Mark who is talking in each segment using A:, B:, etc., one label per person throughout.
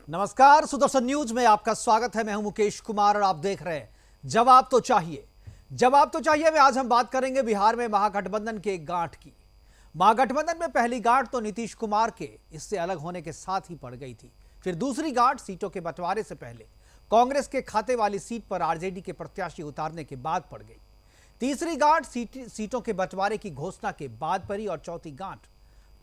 A: नमस्कार, सुदर्शन न्यूज में आपका स्वागत है। मैं हूं मुकेश कुमार और आप देख रहे हैं जवाब तो चाहिए। जवाब तो चाहिए में आज हम बात करेंगे बिहार में महागठबंधन के गांठ की। महागठबंधन में पहली गांठ तो नीतीश कुमार के इससे अलग होने के साथ ही पड़ गई थी। फिर दूसरी गांठ सीटों के बंटवारे से पहले कांग्रेस के खाते वाली सीट पर आरजेडी के प्रत्याशी उतारने के बाद पड़ गई। तीसरी गांठ सीटों के बंटवारे की घोषणा के बाद पड़ी और चौथी गांठ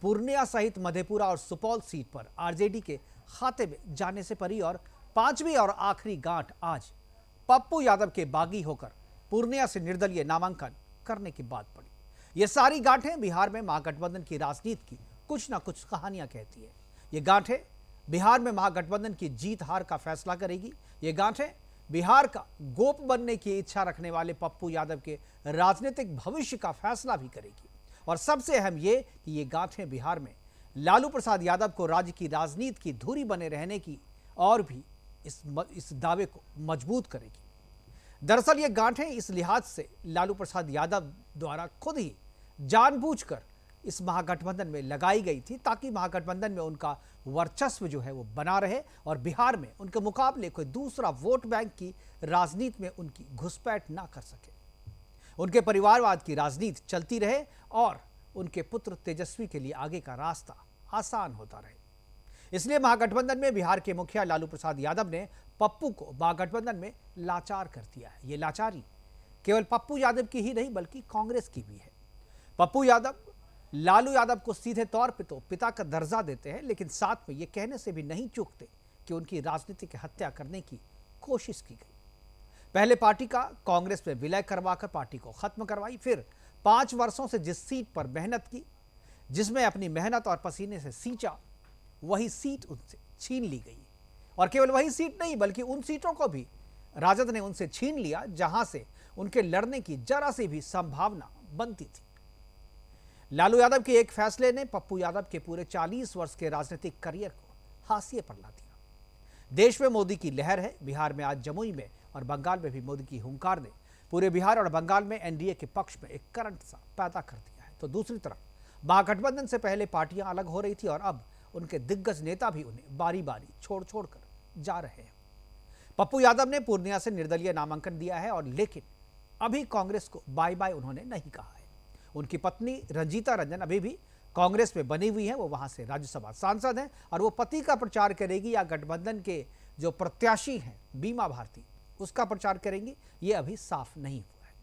A: पूर्णिया सहित मधेपुरा और सुपौल सीट पर आरजेडी के खाते में जाने से पड़ी और पांचवी और आखिरी गांठ आज पप्पू यादव के बागी होकर पूर्णिया से निर्दलीय नामांकन करने के बाद पड़ी। ये सारी गांठें बिहार में महागठबंधन की राजनीति की कुछ ना कुछ कहानियां कहती है। ये गांठें बिहार में महागठबंधन की जीत हार का फैसला करेगी। ये गांठें बिहार का गोप बनने की इच्छा रखने वाले पप्पू यादव के राजनीतिक भविष्य का फैसला भी करेगी। और सबसे अहम ये कि ये गांठें बिहार में लालू प्रसाद यादव को राज्य की राजनीति की धुरी बने रहने की और भी इस दावे को मजबूत करेगी। दरअसल ये गांठें इस लिहाज से लालू प्रसाद यादव द्वारा खुद ही जानबूझकर इस महागठबंधन में लगाई गई थी ताकि महागठबंधन में उनका वर्चस्व जो है वो बना रहे और बिहार में उनके मुकाबले कोई दूसरा वोट बैंक की राजनीति में उनकी घुसपैठ ना कर सके। उनके परिवारवाद की राजनीति चलती रहे और उनके पुत्र तेजस्वी के लिए आगे का रास्ता आसान होता रहे। इसलिए महागठबंधन में बिहार के मुखिया लालू प्रसाद यादव ने पप्पू को महागठबंधन में लाचार कर दिया है। ये लाचारी केवल पप्पू यादव की ही नहीं बल्कि कांग्रेस की भी है। पप्पू यादव लालू यादव को सीधे तौर पे तो पिता का दर्जा देते हैं, लेकिन साथ में ये कहने से भी नहीं चूकते कि उनकी राजनीतिक हत्या करने की कोशिश की गई। पहले पार्टी का कांग्रेस में विलय करवाकर पार्टी को खत्म करवाई, फिर 5 वर्षों से जिस सीट पर मेहनत की, जिसमें अपनी मेहनत और पसीने से सींचा, वही सीट उनसे छीन ली गई। और केवल वही सीट नहीं बल्कि उन सीटों को भी राजद ने उनसे छीन लिया जहां से उनके लड़ने की जरा सी भी संभावना बनती थी। लालू यादव के एक फैसले ने पप्पू यादव के पूरे 40 वर्ष के राजनीतिक करियर को हाशिए पर ला दिया। देश में मोदी की लहर है। बिहार में आज जमुई में और बंगाल में भी मोदी की हुंकार ने पूरे बिहार और बंगाल में एनडीए के पक्ष में एक करंट सा पैदा कर दिया है। तो दूसरी तरफ महागठबंधन से पहले पार्टियां अलग हो रही थी और अब उनके दिग्गज नेता भी उन्हें बारी बारी छोड़ कर जा रहे हैं। पप्पू यादव ने पूर्णिया से निर्दलीय नामांकन दिया है और लेकिन अभी कांग्रेस को बाय बाय उन्होंने नहीं कहा है। उनकी पत्नी रंजीता रंजन अभी भी कांग्रेस में बनी हुई है। वो वहां से राज्यसभा सांसद हैं और वो पति का प्रचार करेगी या गठबंधन के जो प्रत्याशी हैं बीमा भारती उसका प्रचार करेंगी, ये अभी साफ नहीं हुआ है।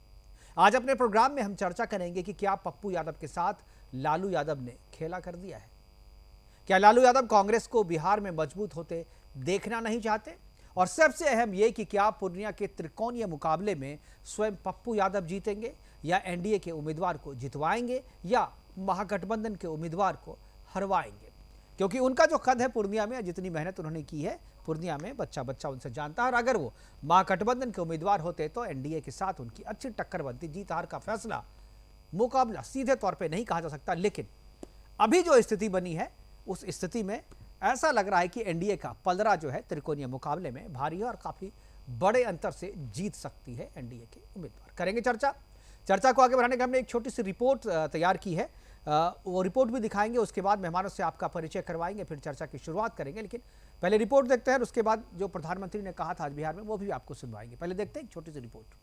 A: आज अपने प्रोग्राम में हम चर्चा करेंगे कि क्या पप्पू यादव के साथ लालू यादव ने खेला कर दिया है। क्या लालू यादव कांग्रेस को बिहार में मजबूत होते देखना नहीं चाहते, और सबसे अहम यह कि क्या पूर्णिया के त्रिकोणीय मुकाबले में स्वयं पप्पू यादव जीतेंगे या एनडीए के उम्मीदवार को जितवाएंगे या महागठबंधन के उम्मीदवार को हरवाएंगे। क्योंकि उनका जो कद है पूर्णिया में, जितनी मेहनत उन्होंने की है पूर्णिया में, बच्चा बच्चा उनसे जानता है। और अगर वो महागठबंधन के उम्मीदवार होते तो एनडीए के साथ उनकी अच्छी टक्कर बनती। जीत हार का फैसला, मुकाबला सीधे तौर पे नहीं कहा जा सकता, लेकिन अभी जो स्थिति बनी है उस स्थिति में ऐसा लग रहा है कि एनडीए का पलड़ा जो है त्रिकोणीय मुकाबले में भारी है और काफी बड़े अंतर से जीत सकती है एनडीए के उम्मीदवार। करेंगे चर्चा को आगे बढ़ाने के हमने एक छोटी सी रिपोर्ट तैयार की है, वो रिपोर्ट भी दिखाएंगे। उसके बाद मेहमानों से आपका परिचय करवाएंगे, फिर चर्चा की शुरुआत करेंगे। लेकिन पहले रिपोर्ट देखते हैं, उसके बाद जो प्रधानमंत्री ने कहा था आज बिहार में वो भी आपको सुनवाएंगे। पहले देखते हैं एक छोटी सी रिपोर्ट।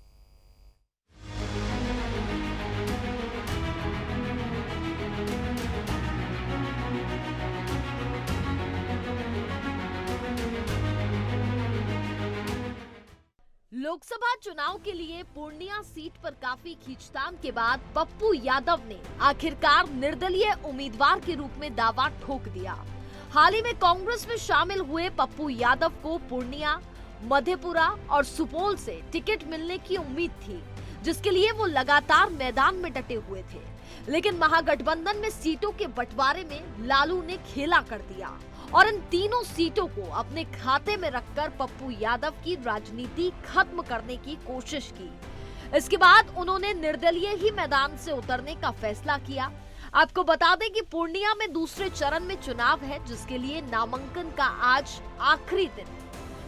B: लोकसभा चुनाव के लिए पूर्णिया सीट पर काफी खींचतान के बाद पप्पू यादव ने आखिरकार निर्दलीय उम्मीदवार के रूप में दावा ठोक दिया। हाल ही में कांग्रेस में शामिल हुए पप्पू यादव को पूर्णिया, मधेपुरा और सुपौल से टिकट मिलने की उम्मीद थी, जिसके लिए वो लगातार मैदान में डटे हुए थे। लेकिन महागठबंधन में सीटों के बंटवारे में लालू ने खेला कर दिया और इन तीनों सीटों को अपने खाते में रखकर पप्पू यादव की राजनीति खत्म करने की कोशिश की। इसके बाद उन्होंने निर्दलीय ही मैदान से उतरने का फैसला किया। आपको बता दें कि पूर्णिया में दूसरे चरण में चुनाव है, जिसके लिए नामांकन का आज आखिरी दिन।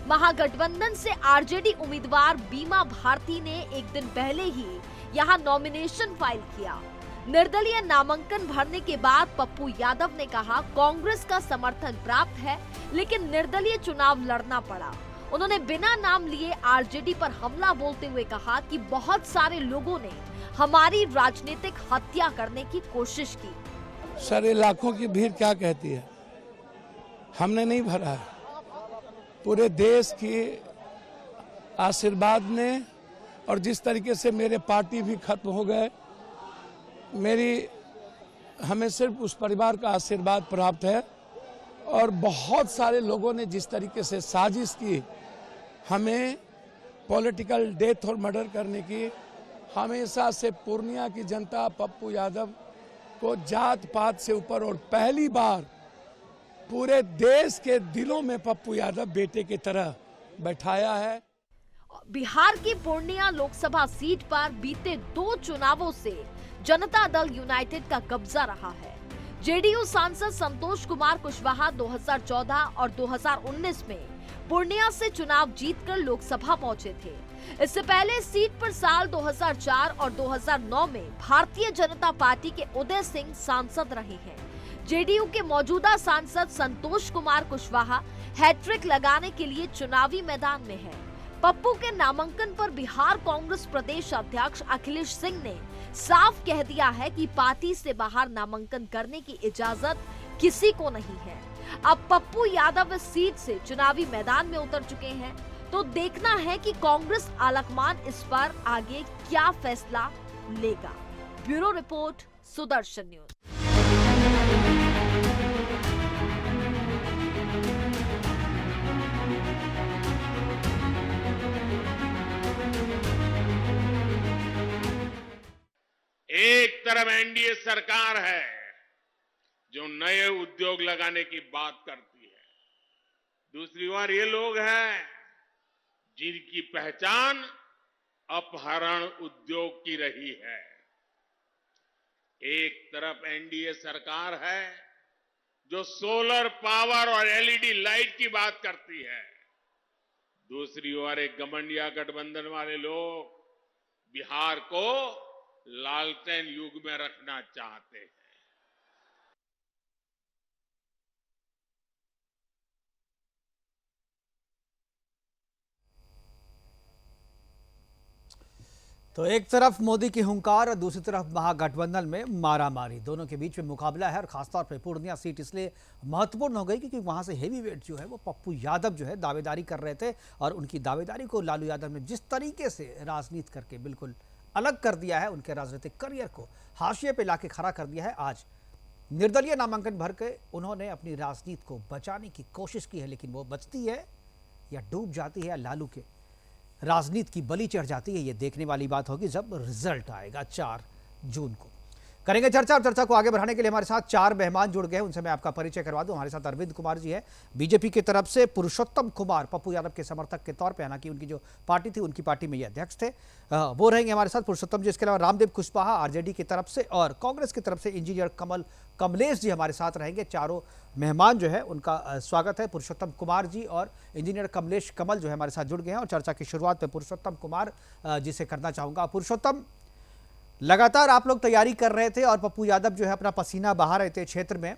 B: महागठबंधन से आरजेडी उम्मीदवार बीमा भारती ने एक दिन पहले ही यहां नॉमिनेशन फाइल किया। निर्दलीय नामांकन भरने के बाद पप्पू यादव ने कहा कांग्रेस का समर्थन प्राप्त है, लेकिन निर्दलीय चुनाव लड़ना पड़ा। उन्होंने बिना नाम लिए आरजेडी पर हमला बोलते हुए कहा कि बहुत सारे लोगों ने हमारी राजनीतिक हत्या करने की कोशिश की।
C: सर, ये लाखों की भीड़ क्या कहती है? हमने नहीं भरा है, पूरे देश की आशीर्वाद ने, और जिस तरीके से मेरे पार्टी भी खत्म हो गए, हमें सिर्फ उस परिवार का आशीर्वाद प्राप्त है। और बहुत सारे लोगों ने जिस तरीके से साजिश की हमें पॉलिटिकल डेथ और मर्डर करने की, हमेशा से पूर्णिया की जनता पप्पू यादव को जात पात से ऊपर, और पहली बार पूरे देश के दिलों में पप्पू यादव बेटे की तरह बैठाया है।
B: बिहार की पूर्णिया लोकसभा सीट पर बीते 2 चुनावों से जनता दल यूनाइटेड का कब्जा रहा है। जेडीयू सांसद संतोष कुमार कुशवाहा 2014 और 2019 में पूर्णिया से चुनाव जीतकर लोकसभा पहुंचे थे। इससे पहले इस सीट पर साल 2004 और 2009 में भारतीय जनता पार्टी के उदय सिंह सांसद रहे हैं। जेडीयू के मौजूदा सांसद संतोष कुमार कुशवाहा हैट्रिक लगाने के लिए चुनावी मैदान में है। पप्पू के नामांकन पर बिहार कांग्रेस प्रदेश अध्यक्ष अखिलेश सिंह ने साफ कह दिया है कि पार्टी से बाहर नामांकन करने की इजाजत किसी को नहीं है। अब पप्पू यादव इस सीट से चुनावी मैदान में उतर चुके हैं, तो देखना है कि कांग्रेस आलकमान इस पर आगे क्या फैसला लेगा। Bureau report, Sudarshan news.
D: एक तरफ एनडीए सरकार है जो नए उद्योग लगाने की बात करती है, दूसरी ओर ये लोग हैं जिनकी पहचान अपहरण उद्योग की रही है। एक तरफ एनडीए सरकार है जो सोलर पावर और एलईडी लाइट की बात करती है, दूसरी ओर एक गठबंधन गठबंधन वाले लोग बिहार को लालटेन युग में रखना चाहते हैं।
A: तो एक तरफ मोदी की हुंकार और दूसरी तरफ महागठबंधन में मारामारी, दोनों के बीच में मुकाबला है। और खासतौर पर पूर्णिया सीट इसलिए महत्वपूर्ण हो गई क्योंकि वहां से हेवी वेट जो है वो पप्पू यादव जो है दावेदारी कर रहे थे, और उनकी दावेदारी को लालू यादव ने जिस तरीके से राजनीति करके बिल्कुल अलग कर दिया है, उनके राजनीतिक करियर को हाशिए पे लाके खड़ा कर दिया है। आज निर्दलीय नामांकन भर के उन्होंने अपनी राजनीति को बचाने की कोशिश की है, लेकिन वो बचती है या डूब जाती है या लालू के राजनीति की बलि चढ़ जाती है, ये देखने वाली बात होगी जब रिजल्ट आएगा 4 जून को। करेंगे चर्चा, और चर्चा को आगे बढ़ाने के लिए हमारे साथ 4 मेहमान जुड़ गए हैं, उनसे मैं आपका परिचय करवा दूं। हमारे साथ अरविंद कुमार जी हैं, बीजेपी की तरफ से पुरुषोत्तम कुमार पप्पू यादव के समर्थक के तौर पे, हालांकि उनकी जो पार्टी थी उनकी पार्टी में ये अध्यक्ष थे, वो रहेंगे हमारे साथ पुरुषोत्तम जी। इसके अलावा रामदेव कुशवाहा आरजेडी की तरफ से, और कांग्रेस की तरफ से इंजीनियर कमलेश जी हमारे साथ रहेंगे। चारों मेहमान जो है उनका स्वागत है। पुरुषोत्तम कुमार जी और इंजीनियर कमलेश कमल जो है हमारे साथ जुड़ गए हैं, और चर्चा की शुरुआत में पुरुषोत्तम कुमार जी से करना चाहूँगा। पुरुषोत्तम, लगातार आप लोग तैयारी कर रहे थे और पप्पू यादव जो है अपना पसीना बहा रहे थे क्षेत्र में,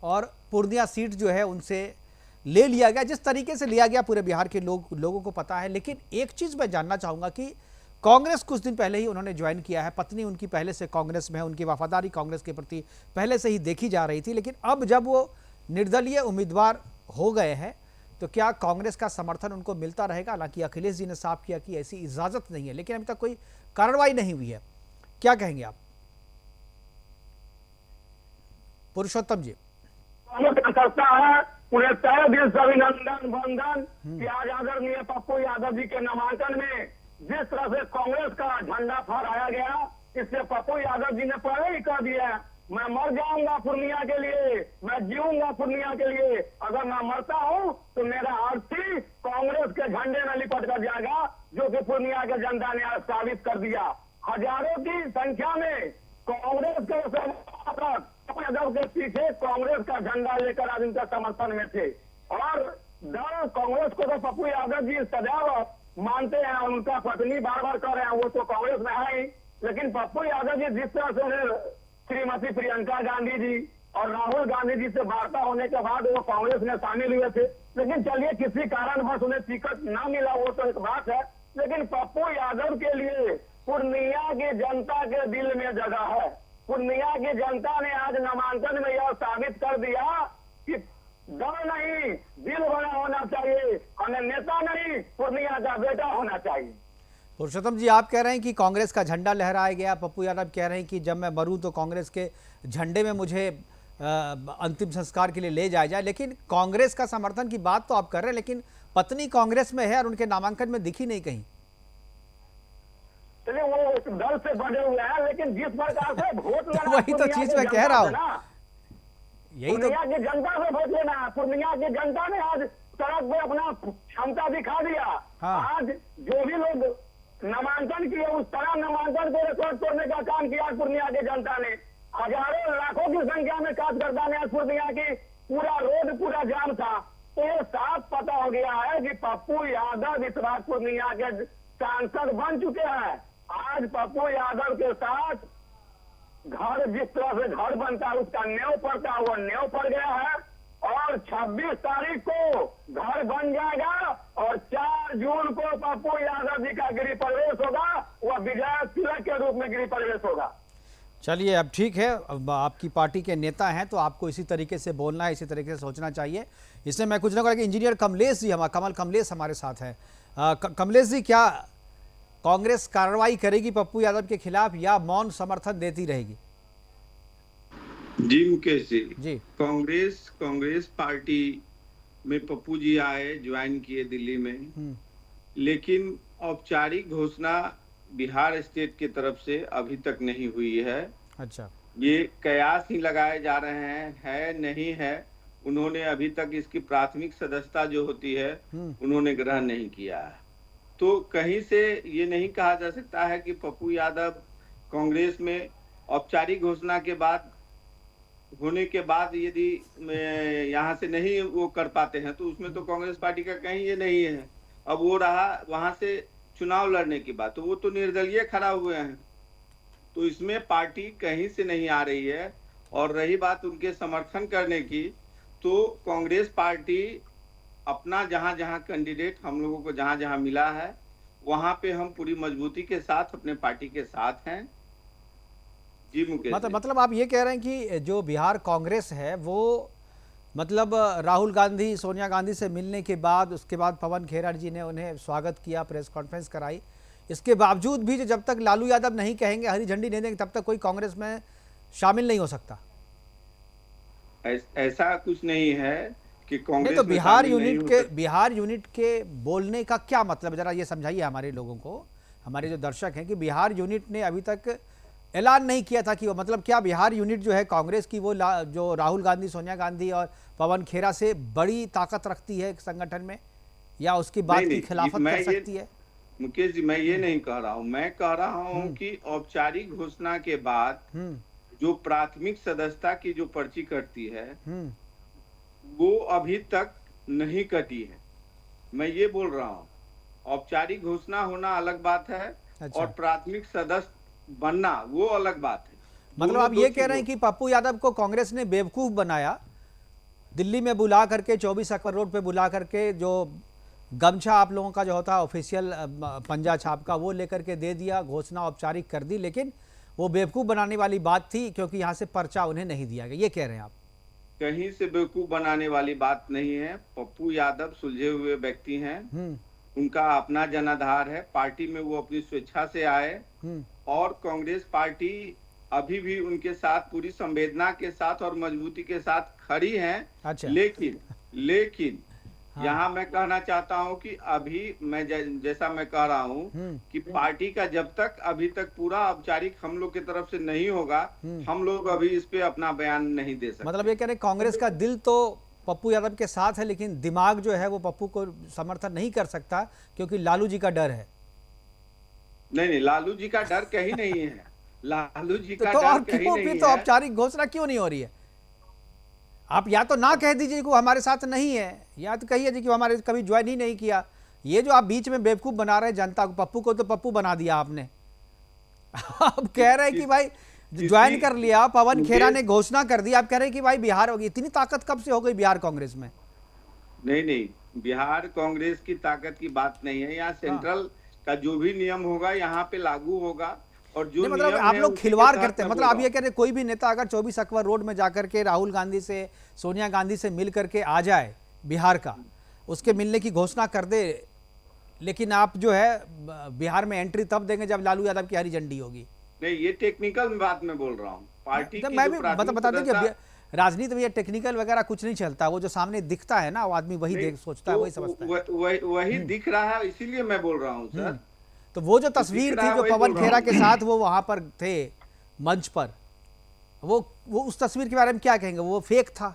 A: और पूर्णिया सीट जो है उनसे ले लिया गया, जिस तरीके से लिया गया पूरे बिहार के लोगों को पता है। लेकिन एक चीज़ मैं जानना चाहूँगा कि कांग्रेस कुछ दिन पहले ही उन्होंने ज्वाइन किया है, पत्नी उनकी पहले से कांग्रेस में है, उनकी वफादारी कांग्रेस के प्रति पहले से ही देखी जा रही थी, लेकिन अब जब वो निर्दलीय उम्मीदवार हो गए हैं तो क्या कांग्रेस का समर्थन उनको मिलता रहेगा? हालांकि अखिलेश जी ने साफ किया कि ऐसी इजाजत नहीं है, लेकिन अभी तक कोई कार्रवाई नहीं हुई है, क्या कहेंगे आप? पुरुषोत्तम जी।
E: करता है उन्हें तय दिल से अभिनंदन वंदन कि आज आदरणीय पप्पू यादव जी के नामांकन में जिस तरह से कांग्रेस का झंडा फहराया गया, इससे पप्पू यादव जी ने पहले ही कह दिया मैं मर जाऊंगा पूर्णिया के लिए, मैं जीऊंगा पूर्णिया के लिए, अगर मैं मरता हूं तो मेरा अर्थी कांग्रेस के झंडे में लिपट कर जाएगा, जो कि पूर्णिया के जनता ने आज साबित कर दिया। हजारों की संख्या में कांग्रेस के यादव के पीछे कांग्रेस का झंडा लेकर आज उनका समर्थन में थे, और दल कांग्रेस को तो पप्पू यादव जी सदैव मानते हैं, उनका पत्नी बार बार कह रहे हैं वो तो कांग्रेस में है ही, लेकिन पप्पू यादव जी जिस तरह से उन्हें श्रीमती प्रियंका गांधी जी और राहुल गांधी जी से वार्ता होने के बाद वो कांग्रेस में शामिल हुए थे। लेकिन चलिए किसी कारणवश उन्हें टिकट ना मिला वो तो एक बात है, लेकिन पप्पू यादव के लिए पूर्णिया की जनता के दिल में जगह है। पूर्णिया की जनता ने आज नामांकन में यह साबित कर दिया कि दल नहीं दिल बड़ा होना चाहिए, हमें नेता नहीं पूर्णिया का बेटा होना चाहिए।
A: पुरुषोत्तम जी, आप कह रहे हैं कि कांग्रेस का झंडा लहराया गया, पप्पू यादव कह रहे हैं कि जब मैं मरूं तो कांग्रेस के झंडे में मुझे अंतिम संस्कार के लिए ले जाया जाए। लेकिन कांग्रेस का समर्थन की बात तो आप कर रहे हैं, लेकिन पत्नी कांग्रेस में है और उनके नामांकन में दिखी नहीं कहीं।
E: चलिए वो दल से बने हुए हैं, लेकिन जिस प्रकार से वोट लेना
A: वही तो चीज मैं कह रहा हूँ, यही तो।
E: पूर्णिया की जनता से वोट लेना, पूर्णिया की जनता ने आज सड़क पे अपना क्षमता दिखा दिया।
A: हाँ।
E: आज जो भी लोग नामांकन किए उस तरह नामांकन को रिकॉर्ड तोड़ने का काम किया पूर्णिया की जनता ने। हजारों लाखों की संख्या में कार्यकर्ता ने पूर्णिया की पूरा रोड पूरा जाम था। तो ये साफ पता हो गया है कि पप्पू यादव इस बार पूर्णिया के सांसद बन चुके हैं। आज पप्पू यादव के साथ घर जिस तरह से घर बनता है उसका न्यों पड़ता है, वो न्यों पड़ गया है और 26 तारीख को घर बन जाएगा और 4 जून को पप्पू यादव जी का गृह प्रवेश होगा, वह विजय तिलक के रूप में गृह प्रवेश होगा।
A: चलिए, अब ठीक है, अब आपकी पार्टी के नेता हैं तो आपको इसी तरीके से बोलना है, इसी तरीके से सोचना चाहिए। इसमें मैं कुछ ना कहूँगा कि इंजीनियर कमलेश जी, कमल कमलेश हमारे साथ हैं। कमलेश जी, क्या कांग्रेस कार्रवाई करेगी पप्पू यादव के खिलाफ या मौन समर्थन देती रहेगी?
F: जी मुकेश
A: जी,
F: कांग्रेस पार्टी में पप्पू जी आए, ज्वाइन किए दिल्ली में, लेकिन औपचारिक घोषणा बिहार स्टेट की तरफ से अभी तक नहीं हुई है।
A: अच्छा,
F: ये कयास ही लगाए जा रहे हैं, है नहीं है। उन्होंने अभी तक इसकी प्राथमिक सदस्यता जो होती है उन्होंने ग्रहण नहीं किया है। तो कहीं से ये नहीं कहा जा सकता है कि पप्पू यादव कांग्रेस में औपचारिक घोषणा के बाद होने के बाद यदि यहाँ से नहीं वो कर पाते हैं तो उसमें तो कांग्रेस पार्टी का कहीं ये नहीं है। अब वो रहा वहां से चुनाव लड़ने की बात, तो वो तो निर्दलीय खड़ा हुए हैं, तो इसमें पार्टी कहीं से नहीं आ रही है। और रही बात उनके समर्थन करने की, तो कांग्रेस पार्टी अपना जहां जहां कैंडिडेट हम लोगों को जहां जहां मिला है वहां पे हम पूरी मजबूती के साथ अपने पार्टी के साथ हैं। जी मुकेश,
A: मतलब आप ये कह रहे हैं कि जो बिहार कांग्रेस है वो मतलब राहुल गांधी सोनिया गांधी से मिलने के बाद, उसके बाद पवन खेरा जी ने उन्हें स्वागत किया, प्रेस कॉन्फ्रेंस कराई, इसके बावजूद भी जब तक लालू यादव नहीं कहेंगे, हरी झंडी नहीं देंगे, तब तक कोई कांग्रेस में शामिल नहीं हो सकता।
F: ऐसा कुछ नहीं है कि कांग्रेस
A: तो बिहार यूनिट के बोलने का क्या मतलब, जरा ये समझाइए हमारे लोगों को, हमारे जो दर्शक हैं, कि बिहार यूनिट ने अभी तक ऐलान नहीं किया था कि वो, मतलब क्या बिहार यूनिट जो है कांग्रेस की, वो जो राहुल गांधी सोनिया गांधी और पवन खेरा से बड़ी ताकत रखती है संगठन में, या उसकी बात की खिलाफत कर सकती है?
F: मुकेश जी, मैं ये नहीं कह रहा हूँ, मैं कह रहा हूँ कि औपचारिक घोषणा के बाद जो प्राथमिक सदस्यता की जो पर्ची कटती है वो अभी तक नहीं कटी है। मैं ये बोल रहा हूँ, औपचारिक घोषणा होना अलग बात है।
A: अच्छा।
F: और प्राथमिक सदस्य बनना वो अलग बात है।
A: मतलब आप ये कह रहे हैं कि पप्पू यादव को कांग्रेस ने बेवकूफ बनाया, दिल्ली में बुला करके 24 अकबर रोड पे बुला करके जो गमछा आप लोगों का जो होता है ऑफिशियल पंजा छाप का, वो लेकर के दे दिया, घोषणा औपचारिक कर दी, लेकिन वो बेवकूफ बनाने वाली बात थी क्योंकि यहाँ से पर्चा उन्हें नहीं दिया गया, ये कह रहे हैं आप?
F: कहीं से बेवकूफ बनाने वाली बात नहीं है। पप्पू यादव सुलझे हुए व्यक्ति हैं, उनका अपना जनाधार है, पार्टी में वो अपनी स्वेच्छा से आए और कांग्रेस पार्टी अभी भी उनके साथ पूरी संवेदना के साथ और मजबूती के साथ खड़ी है।
A: अच्छा।
F: लेकिन हाँ। यहाँ मैं कहना चाहता हूँ कि अभी मैं जैसा मैं कह रहा हूँ कि पार्टी का जब तक अभी तक पूरा औपचारिक हम लोग की तरफ से नहीं होगा, हम लोग अभी इस पे अपना बयान नहीं दे सकते।
A: मतलब ये कह रहे कांग्रेस का दिल तो पप्पू यादव के साथ है, लेकिन दिमाग जो है वो पप्पू को समर्थन नहीं कर सकता क्योंकि लालू जी का डर है।
F: नहीं, लालू जी का डर कहीं नहीं है, लालू जी का डर कहीं नहीं है।
A: तो औपचारिक घोषणा क्यों नहीं हो रही है? आप या तो ना कह दीजिए कि वो हमारे साथ नहीं है, या तो कहिए जी कि हमारे कभी ज्वाइन ही नहीं किया। ये जो आप बीच में बेवकूफ बना रहे हैं जनता को, पप्पू को तो पप्पू बना दिया आपने। आप कह रहे हैं कि भाई ज्वाइन कर लिया, पवन खेरा ने घोषणा कर दी, आप कह रहे हैं कि भाई बिहार होगी। इतनी ताकत कब से हो गई बिहार कांग्रेस में?
F: नहीं, बिहार कांग्रेस की ताकत की बात नहीं है। यहाँ सेंट्रल का जो भी नियम होगा यहाँ पे लागू होगा, और जो
A: मतलब
F: नियम
A: आप
F: है
A: लोग
F: उसी के
A: खिलवाड़
F: साथ
A: करते हैं।
F: मैं
A: मतलब
F: बोल
A: आप ये कह रहे हैं कोई भी नेता अगर 24 अकबर रोड में जाकर के राहुल गांधी से, सोनिया गांधी से मिल करके आ जाए बिहार का, उसके मिलने की घोषणा कर दे, लेकिन आप जो है बिहार में एंट्री तब देंगे जब लालू यादव की हरी झंडी होगी।
F: नहीं, ये टेक्निकल बात मैं बोल रहा हूँ। पार्टी की
A: मैं
F: जो
A: भी
F: प्राथमिक
A: बता दें कि
F: सदस्यता-
A: राजनीति में ये टेक्निकल वगैरह कुछ नहीं चलता, वो जो सामने दिखता है ना वो आदमी वही
F: नहीं,
A: देख सोचता है,
F: तो
A: वही समझता है।
F: वही दिख रहा है, इसीलिए मैं बोल रहा हूँ सर।
A: तो वो जो तस्वीर
F: रहा
A: थी
F: है,
A: जो
F: वही
A: पवन
F: बोल रहा
A: खेरा
F: हूँ।
A: के साथ वो वहां पर थे मंच पर, वो उस तस्वीर के बारे में क्या कहेंगे? वो फेक था,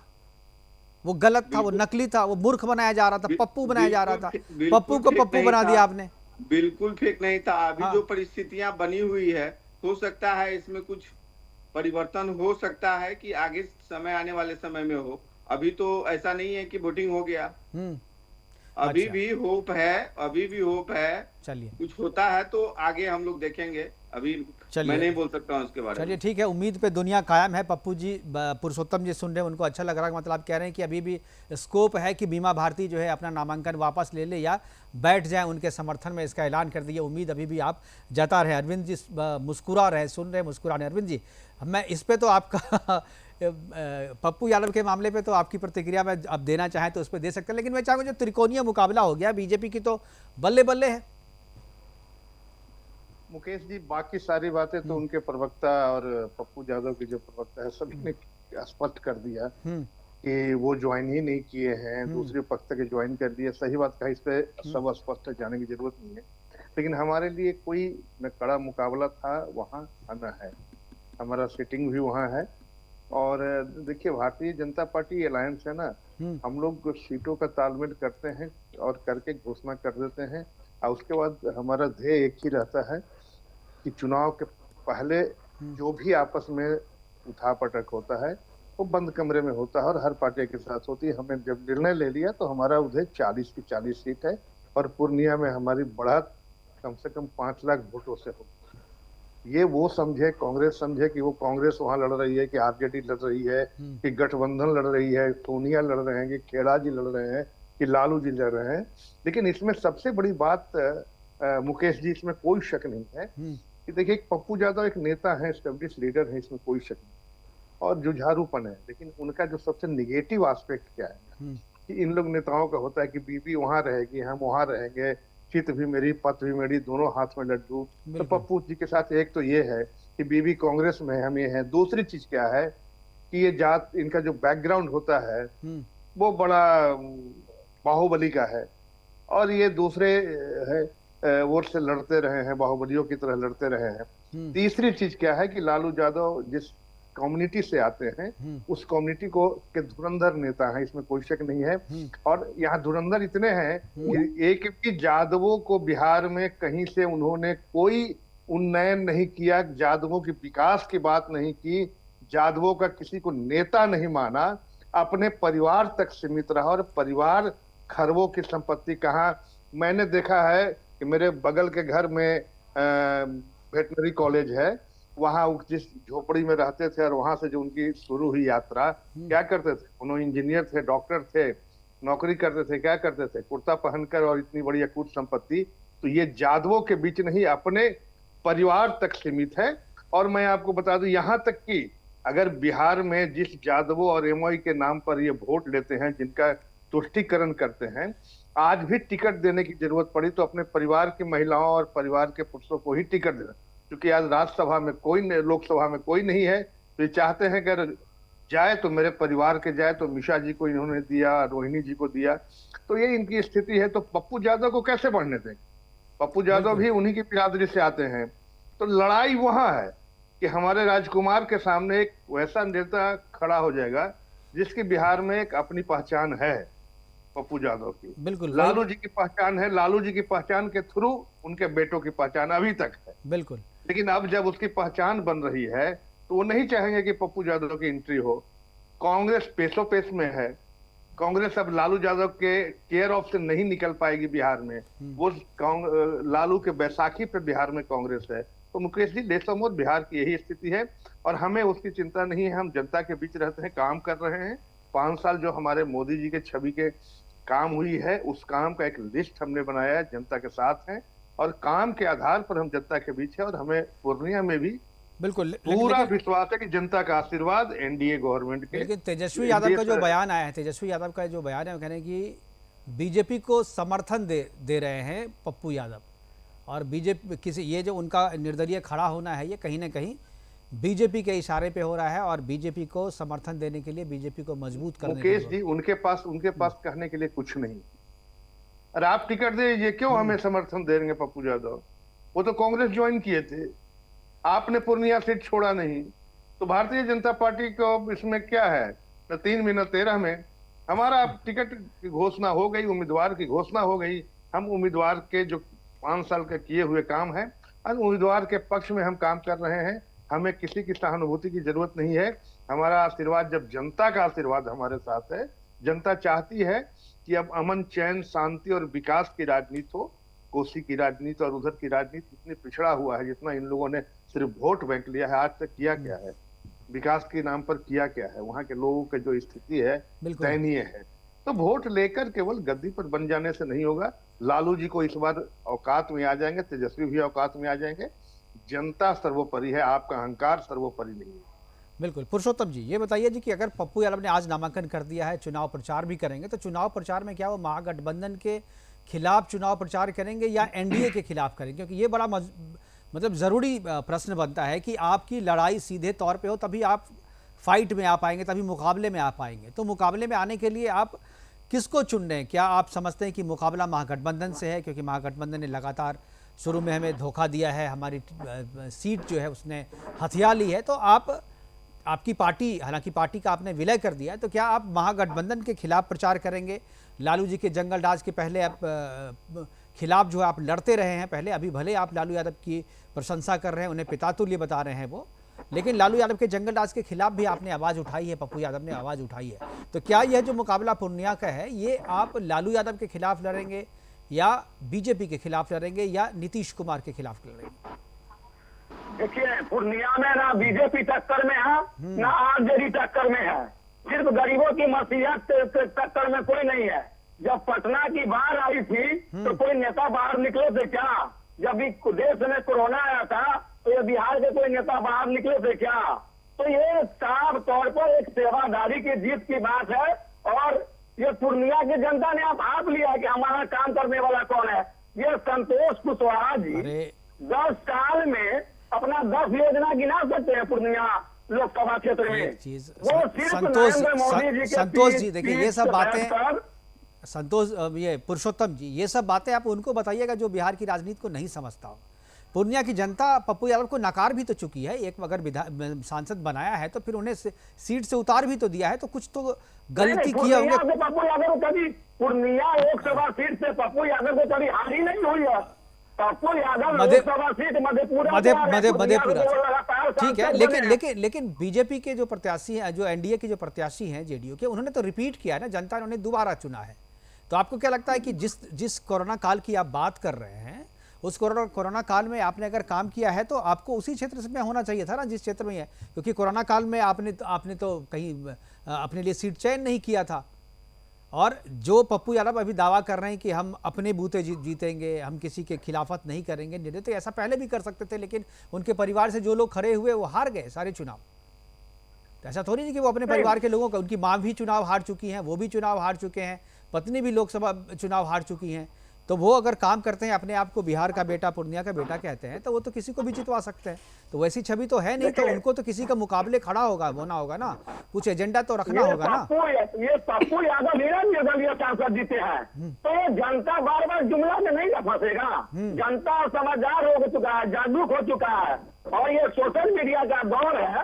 A: वो गलत था, वो नकली था, वो मूर्ख बनाया जा रहा था, पप्पू बनाया जा रहा था।
F: बिल्कुल
A: पप्पू को
F: फेक
A: पप्पू
F: नहीं
A: बना
F: था।
A: दिया आपने।
F: बिल्कुल फेक नहीं था। अभी
A: हाँ।
F: जो परिस्थितियां बनी हुई है, हो सकता है इसमें कुछ परिवर्तन हो सकता है कि आगे समय, आने वाले समय में हो। अभी तो ऐसा नहीं है कि वोटिंग हो गया। अभी
A: अच्छा।
F: भी होप है, अभी भी होप है।
A: चलिए
F: कुछ होता है तो आगे हम लोग देखेंगे। अभी
A: चलिए।
F: मैं नहीं बोल सकता हूँ उसके बारे में।
A: चलिए ठीक है, उम्मीद पे दुनिया कायम है। पप्पू जी, पुरुषोत्तम जी सुन रहे हैं, उनको अच्छा लग रहा है, मतलब आप कह रहे हैं कि अभी भी स्कोप है कि बीमा भारती जो है अपना नामांकन वापस ले ले या बैठ जाए। उनके समर्थन में इसका ऐलान कर दिया। उम्मीद अभी भी आप जता रहे। अरविंद जी मुस्कुरा रहे, सुन रहे, मुस्कुरा रहे। अरविंद जी, मैं इस पे तो आपका पप्पू यादव के मामले पे तो आपकी प्रतिक्रिया में आप देना चाहें तो उस पर दे सकते हैं, लेकिन मैं चाहूँगा जो त्रिकोणीय मुकाबला हो गया, बीजेपी की तो बल्ले बल्ले है।
G: मुकेश जी, बाकी सारी बातें तो उनके प्रवक्ता और पप्पू यादव के जो प्रवक्ता है सभी ने स्पष्ट कर दिया कि वो ज्वाइन ही नहीं किए हैं, दूसरे पक्ष के ज्वाइन कर दिए। सही बात कहा, इस पे सब स्पष्ट जाने की जरूरत नहीं है। लेकिन हमारे लिए कोई न कड़ा मुकाबला था वहाँ न है, हमारा सीटिंग भी वहाँ है। और देखिए, भारतीय जनता पार्टी अलायंस है ना, हम लोग सीटों का तालमेल करते हैं और करके घोषणा कर देते हैं, और उसके बाद हमारा ध्येय एक ही रहता है कि चुनाव के पहले जो भी आपस में उठापटक होता है वो बंद कमरे में होता है और हर पार्टी के साथ होती है। हमने जब निर्णय ले लिया तो हमारा उधर 40 की 40 सीट है, और पूर्णिया में हमारी बढ़त कम से कम 5 लाख वोटों से हो। ये वो समझे, कांग्रेस समझे कि वो कांग्रेस वहां लड़ रही है, कि आरजेडी लड़ रही है, कि गठबंधन लड़ रही है, सोनिया लड़ रहे हैं, कि खेड़ा जी लड़ रहे हैं, कि लालू जी लड़ रहे हैं। लेकिन इसमें सबसे बड़ी बात मुकेश जी, इसमें कोई शक नहीं है कि देखिए, पप्पू यादव एक नेता है, एस्टेब्लिश लीडर है, इसमें कोई शक नहीं, और जुझारूपन है। लेकिन उनका जो सबसे निगेटिव एस्पेक्ट क्या है कि इन लोग नेताओं का होता है कि बीबी वहां रहेगी, हम वहां रहेंगे, चित भी मेरी पत भी मेरी, दोनों हाथ में लड्डू। तो पप्पू जी के साथ एक तो ये है कि बीबी कांग्रेस में हम ये है। दूसरी चीज क्या है कि ये जात, इनका जो बैकग्राउंड होता है वो बड़ा बाहुबली का है, और ये दूसरे वोट से लड़ते रहे हैं, बाहुबलियों की तरह लड़ते रहे हैं। तीसरी चीज क्या है कि लालू यादव जिस कम्युनिटी से आते हैं उस कम्युनिटी को के धुरंधर नेता हैं, इसमें कोई शक नहीं है। और यहाँ धुरंधर इतने हैं कि एक भी यादवों को बिहार में कहीं से उन्होंने कोई उन्नयन नहीं किया, यादवों की विकास की बात नहीं की, यादवों का किसी को नेता नहीं माना, अपने परिवार तक सीमित रहा। और परिवार खरबों की संपत्ति, कहाँ मैंने देखा है कि मेरे बगल के घर में वेटनरी कॉलेज है, वहां जिस झोपड़ी में रहते थे और वहां से जो उनकी शुरू हुई यात्रा, क्या करते थे, उन्होंने इंजीनियर थे, डॉक्टर थे, नौकरी करते थे, क्या करते थे, कुर्ता पहनकर, और इतनी बड़ी अकूत संपत्ति। तो ये यादवों के बीच नहीं, अपने परिवार तक सीमित है। और मैं आपको बता दूं, यहाँ तक कि अगर बिहार में जिस यादवों और एमओई के नाम पर ये वोट लेते हैं, जिनका तुष्टीकरण करते हैं, आज भी टिकट देने की जरूरत पड़ी तो अपने परिवार की महिलाओं और परिवार के पुरुषों को ही टिकट देना, क्योंकि आज राज्यसभा में कोई, लोकसभा में कोई नहीं है। तो ये चाहते हैं कि अगर जाए तो मेरे परिवार के जाए, तो मिशा जी को इन्होंने दिया, रोहिणी जी को दिया। तो ये इनकी स्थिति है। तो पप्पू यादव को कैसे बढ़ने देंगे? पप्पू यादव भी उन्हीं की बिरादरी से आते हैं। तो लड़ाई वहां है कि हमारे राजकुमार के सामने एक वैसा नेता खड़ा हो जाएगा जिसकी बिहार में एक अपनी पहचान है, पप्पू यादव की।
A: बिल्कुल,
G: लालू जी की पहचान है, लालू जी की पहचान के थ्रू उनके बेटों की पहचान अभी तक है।
A: बिल्कुल।
G: लेकिन अब जब उसकी पहचान बन रही है तो वो नहीं चाहेंगे कि पप्पू यादव की एंट्री हो। कांग्रेस पेशो पेश में है, कांग्रेस अब लालू यादव के केयर ऑफ से नहीं निकल पाएगी बिहार में। वो लालू के बैसाखी पे बिहार में कांग्रेस है। तो मुकेश जी, देशों बिहार की यही स्थिति है। और हमें उसकी चिंता नहीं है। हम जनता के बीच रहते हैं, काम कर रहे हैं। 5 साल जो हमारे मोदी जी के छवि के काम हुई है, उस काम का एक लिस्ट हमने बनाया है, जनता के साथ है और काम के आधार पर हम जनता के बीच है। और हमें पूर्णिया में भी
A: बिल्कुल
G: पूरा विश्वास है कि जनता का आशीर्वाद एनडीए गवर्नमेंट के।
A: लेकिन तेजस्वी यादव का जो बयान आया है, तेजस्वी यादव का जो बयान है वो कहने की बीजेपी को समर्थन दे रहे हैं पप्पू यादव, और बीजेपी किसी ये जो उनका निर्दलीय खड़ा होना है ये कहीं ना कहीं बीजेपी के इशारे पे हो रहा है और बीजेपी को समर्थन देने के लिए, बीजेपी को मजबूत करने के
G: मुकेश
A: लिए।
G: जी, उनके पास कहने के लिए कुछ नहीं। अरे आप टिकट दे, ये क्यों हमें समर्थन देंगे पप्पू यादव? वो तो कांग्रेस ज्वाइन किए थे, आपने पूर्णिया सीट छोड़ा नहीं, तो भारतीय जनता पार्टी को इसमें क्या है? न 3 में न 13 में हमारा टिकट की घोषणा हो गई, उम्मीदवार की घोषणा हो गई। हम उम्मीदवार के जो 5 साल के किए हुए काम है, उम्मीदवार के पक्ष में हम काम कर रहे हैं। हमें किसी की सहानुभूति की जरूरत नहीं है। हमारा आशीर्वाद, जब जनता का आशीर्वाद हमारे साथ है, जनता चाहती है कि अब अमन, चैन, शांति और विकास की राजनीति हो। कोसी की राजनीति और उधर की राजनीति इतनी पिछड़ा हुआ है, जितना इन लोगों ने सिर्फ वोट बैंक लिया है, आज तक किया क्या है? विकास के नाम पर किया क्या है? वहां के लोगों की जो स्थिति है दयनीय है। तो वोट लेकर केवल गद्दी पर बन जाने से नहीं होगा। लालू जी को इस बार औकात में आ जाएंगे, तेजस्वी भी औकात में आ जाएंगे। जनता सर्वोपरि है, आपका अहंकार सर्वोपरि नहीं है।
A: बिल्कुल। पुरुषोत्तम जी, ये बताइए जी कि अगर पप्पू यादव ने आज नामांकन कर दिया है, चुनाव प्रचार भी करेंगे, तो चुनाव प्रचार में क्या वो महागठबंधन के खिलाफ चुनाव प्रचार करेंगे या एनडीए के खिलाफ करेंगे? क्योंकि ये बड़ा मतलब ज़रूरी प्रश्न बनता है कि आपकी लड़ाई सीधे तौर पे हो तभी आप फाइट में आ पाएंगे, तभी मुकाबले में आ पाएंगे। तो मुकाबले में आने के लिए आप किसको चुन रहे हैं? क्या आप समझते हैं कि मुकाबला महागठबंधन से है, क्योंकि महागठबंधन ने लगातार शुरू में हमें धोखा दिया है, हमारी सीट जो है उसने हथिया ली है, तो आपकी पार्टी, हालांकि पार्टी का आपने विलय कर दिया है, तो क्या आप महागठबंधन के खिलाफ प्रचार करेंगे? लालू जी के जंगल राज के पहले आप खिलाफ जो है आप लड़ते रहे हैं पहले, अभी भले आप लालू यादव की प्रशंसा कर रहे हैं, उन्हें पितातुल्य बता रहे हैं वो, लेकिन लालू यादव के जंगल राज के खिलाफ भी आपने आवाज़ उठाई है, पप्पू यादव ने आवाज़ उठाई है। तो क्या यह जो मुकाबला पूर्णिया का है, ये आप लालू यादव के खिलाफ लड़ेंगे या बीजेपी के खिलाफ लड़ेंगे या नीतीश कुमार के खिलाफ लड़ेंगे?
E: देखिए, पूर्णिया में ना बीजेपी टक्कर में है, ना आरजेडी टक्कर में है। सिर्फ गरीबों की मसीहत टक्कर में कोई नहीं है। जब पटना की बाढ़ आई थी तो कोई नेता बाहर निकले थे क्या? जब भी देश में कोरोना आया था तो ये बिहार के कोई नेता बाहर निकले थे क्या? तो ये साफ तौर पर एक सेवादारी की जीत की बात है। और ये पूर्णिया की जनता ने अब आप लिया कि हमारा काम करने वाला कौन है। ये संतोष कुशवाहा जी 10 साल में अपना 10 योजना गिना सकते हैं पूर्णिया लोकसभा क्षेत्र में। वो सिर्फ नरेंद्र मोदी जी के
A: संतोष जी, देखिए ये सब बातें, संतोष ये पुरुषोत्तम जी, ये सब बातें आप उनको बताइएगा जो बिहार की राजनीति को नहीं समझता हो। पूर्णिया की जनता पप्पू यादव को नकार भी तो चुकी है, एक अगर सांसद बनाया है तो फिर उन्हें सीट से उतार भी तो दिया है, तो कुछ तो गलती किए होंगे।
E: पप्पू यादव कभी पूर्णिया लोकसभा सीट से पप्पू यादव को कभी हार ही नहीं हुई है। पप्पू यादव लोकसभा सीट मधेपुरा, ठीक है,
A: लेकिन बीजेपी के जो प्रत्याशी हैं, जो एनडीए के जो प्रत्याशी हैं जेडीयू के, उन्होंने तो रिपीट किया है ना, जनता ने उन्हें दोबारा चुना है। तो आपको क्या लगता है कि जिस कोरोना काल की आप बात कर रहे हैं, उस कोरोना काल में आपने अगर काम किया है तो आपको उसी क्षेत्र में होना चाहिए था ना जिस क्षेत्र में है, क्योंकि कोरोना काल में आपने तो कहीं अपने लिए सीट चयन नहीं किया था। और जो पप्पू यादव अभी दावा कर रहे हैं कि हम अपने बूते जीतेंगे, हम किसी के खिलाफत नहीं करेंगे, नहीं तो ऐसा पहले भी कर सकते थे, लेकिन उनके परिवार से जो लोग खड़े हुए वो हार गए सारे चुनाव। तो ऐसा थोड़ी नहीं कि वो अपने परिवार के लोगों का, उनकी माँ भी चुनाव हार चुकी हैं, वो भी चुनाव हार चुके हैं, पत्नी भी लोकसभा चुनाव हार चुकी हैं। तो वो अगर काम करते हैं, अपने आप को बिहार का बेटा, पूर्णिया का बेटा कहते हैं, तो वो तो किसी को भी जितवा सकते हैं। तो वैसी छवि तो है नहीं, तो उनको तो किसी का मुकाबले खड़ा होना होगा ना, कुछ एजेंडा तो रखना होगा ना।
E: ये पप्पू यादव निर्दलीय सांसद जीते हैं, तो ये जनता बार बार जुमला में नहीं फंसेगा। जनता समझदार हो चुका है, जागरूक हो चुका है, और ये सोशल मीडिया का दौर है।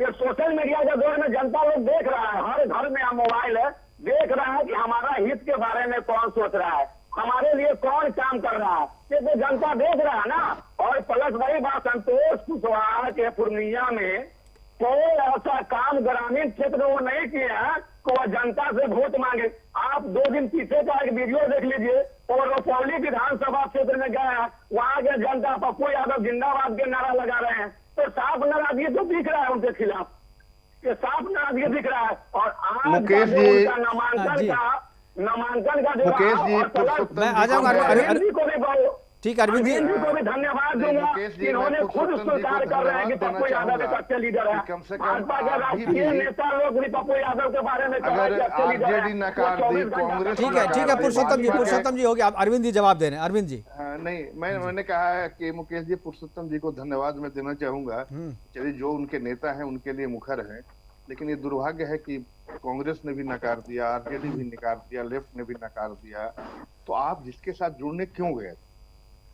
E: ये सोशल मीडिया के दौर में जनता लोग देख रहा है, हर घर में मोबाइल है, देख रहा है कि हमारा हित के बारे में कौन सोच रहा है, हमारे लिए कौन काम कर रहा है, ये तो जनता देख रहा है ना। और प्लस वही बात, संतोष कुशवाहा के पूर्णिया में कोई ऐसा काम ग्रामीण क्षेत्र में वो नहीं किए हैं कि वह जनता से वोट मांगे। आप 2 दिन पीछे का एक वीडियो देख लीजिए, और रुपौली विधानसभा क्षेत्र में गए हैं, वहां के जनता पप्पू यादव जिंदाबाद के नारा लगा रहे हैं, तो साफ नाराजगी तो दिख रहा है रहा है। और आज
G: मुकेश
E: का जो
G: जी,
E: उनका नामांकन
A: जी।
E: का जो
G: मुकेश
E: रहा,
G: जी,
E: और
G: पुरुषोत्तम
A: मैं आ
G: जी
A: जाऊंगा,
G: को
E: अरविंद जी को भी
A: ठीक है अरविंद जी।
E: अरविंद जी को भी धन्यवाद
G: नहीं,
E: दूंगा
G: मुकेश जी,
E: कि इन्होंने
G: मैं
E: खुद
G: पुरुषोत्तम जी को
E: स्वीकार कर रहे हैं कि
G: धन्यवाद
E: पप्पू
G: देना
E: यादव एक
G: चाहूंगा
E: अच्छे लीडर है।
G: कि कम से कम
E: भाजपा के
G: आप
E: राष्ट्रीय
G: भी,
E: नेता लोग भी पप्पू यादव के बारे में कह रहे हैं
G: अगर
E: कि अच्छे लीडर हैं।
G: आरजेडी
E: वो
G: नकार दी,
E: 24 घंटा
G: कांग्रेस
A: ठीक
E: तक
A: है पुरुषोत्तम जी,
G: भाजपा के-
A: पुरुषोत्तम जी हो गया। अब अरविंद जी जवाब दे रहे हैं। अरविंद जी
G: नहीं, मैंने कहा है कि मुकेश जी, पुरुषोत्तम जी को धन्यवाद मैं देना चाहूंगा। चलिए, जो उनके नेता हैं उनके लिए मुखर हैं, लेकिन ये दुर्भाग्य है कि कांग्रेस ने भी नकार दिया, आरजेडी भी नकार दिया, लेफ्ट ने भी नकार दिया। तो आप जिसके साथ जुड़ने क्यों गए?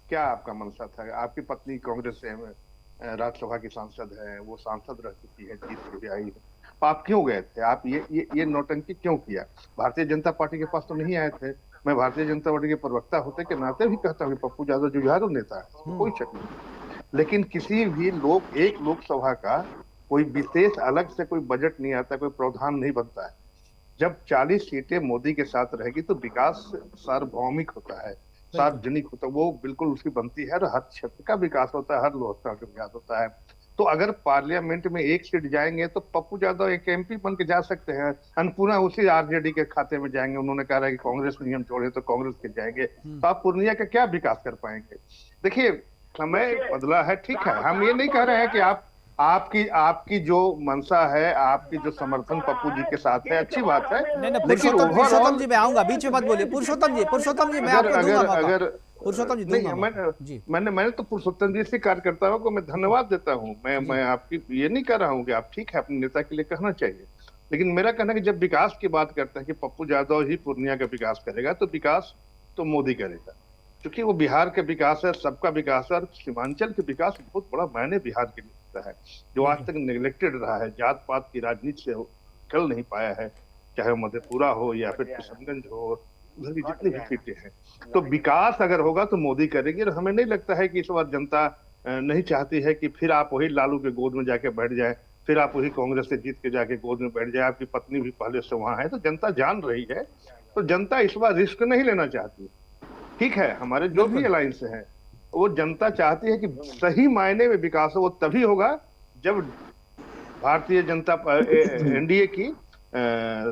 G: क्या आपका मनसा था? आपकी पत्नी कांग्रेस से राज्यसभा की सांसद है, वो सांसद रह चुकी है, जीत के भी आई है। तो आप क्यों गए थे? आप ये नौटंकी क्यों किया? भारतीय जनता पार्टी के पास तो नहीं आए थे। मैं भारतीय जनता पार्टी के प्रवक्ता होते के नाते भी कहता हूँ कि पप्पू यादव जुझारू नेता है, इसमें कोई शक नहीं। लेकिन किसी भी एक लोकसभा का कोई विशेष अलग से कोई बजट नहीं आता, कोई प्रावधान नहीं बनता है। जब 40 सीटें मोदी के साथ रहेगी तो विकास सार्वभौमिक होता है, सार्वजनिक होता है, वो बिल्कुल उसकी बनती है, और हर क्षेत्र का विकास होता है, हर लोकसभा का विकास होता है। तो अगर पार्लियामेंट में एक सीट जाएंगे तो पप्पू यादव एक एमपी बन के जा सकते हैं, अन्नपूर्णा उसी आरजेडी के खाते में जाएंगे। उन्होंने कहा है कि कांग्रेस नियम छोड़े तो कांग्रेस के जाएंगे, तो आप पूर्णिया का क्या विकास कर पाएंगे? देखिए, समय बदला है, ठीक है, हम ये नहीं कह रहे हैं कि आपकी जो मंशा है, आपकी जो समर्थन पप्पू जी के साथ है, अच्छी बात है।
A: नहीं नहीं,
G: लेकिन
A: पुरुषोत्तम जी मैं आऊंगा, बीच में मत बोलिए। पुरुषोत्तम जी मैं आपको दूंगा मौका।
G: अगर
A: पुरुषोत्तम जी
G: नहीं,
A: दूंगा मौका। जी
G: मैंने तो पुरुषोत्तम जी से कार्यकर्ताओं को मैं धन्यवाद देता हूँ। मैं आपकी ये नहीं कर रहा हूँ कि आप ठीक है, अपने नेता के लिए कहना चाहिए, लेकिन मेरा कहना है कि जब विकास की बात करते हैं कि पप्पू यादव ही पूर्णिया का विकास करेगा, तो विकास तो मोदी करेगा, क्योंकि वो बिहार का विकास है, सबका विकास है। और सीमांचल के विकास बहुत बड़ा मायने बिहार के लिए होता है, जो आज तक नेग्लेक्टेड रहा है। जात पात की राजनीति से निकल नहीं पाया है, चाहे वो मधेपुरा हो या फिर किशनगंज हो, उधर की जितनी भी सीटें हैं। तो विकास अगर होगा तो मोदी करेगी। और हमें नहीं लगता है कि इस बार जनता नहीं चाहती है कि फिर आप वही लालू के गोद में जाके बैठ जाए, फिर आप वही कांग्रेस से जीत के जाके गोद में बैठ जाए। आपकी पत्नी भी पहले से वहां है, तो जनता जान रही है। तो जनता इस बार रिस्क नहीं लेना चाहती। ठीक है, हमारे जो भी अलायंस हैं, वो जनता चाहती है कि सही मायने में विकास हो। वो तभी होगा जब भारतीय जनता एनडीए की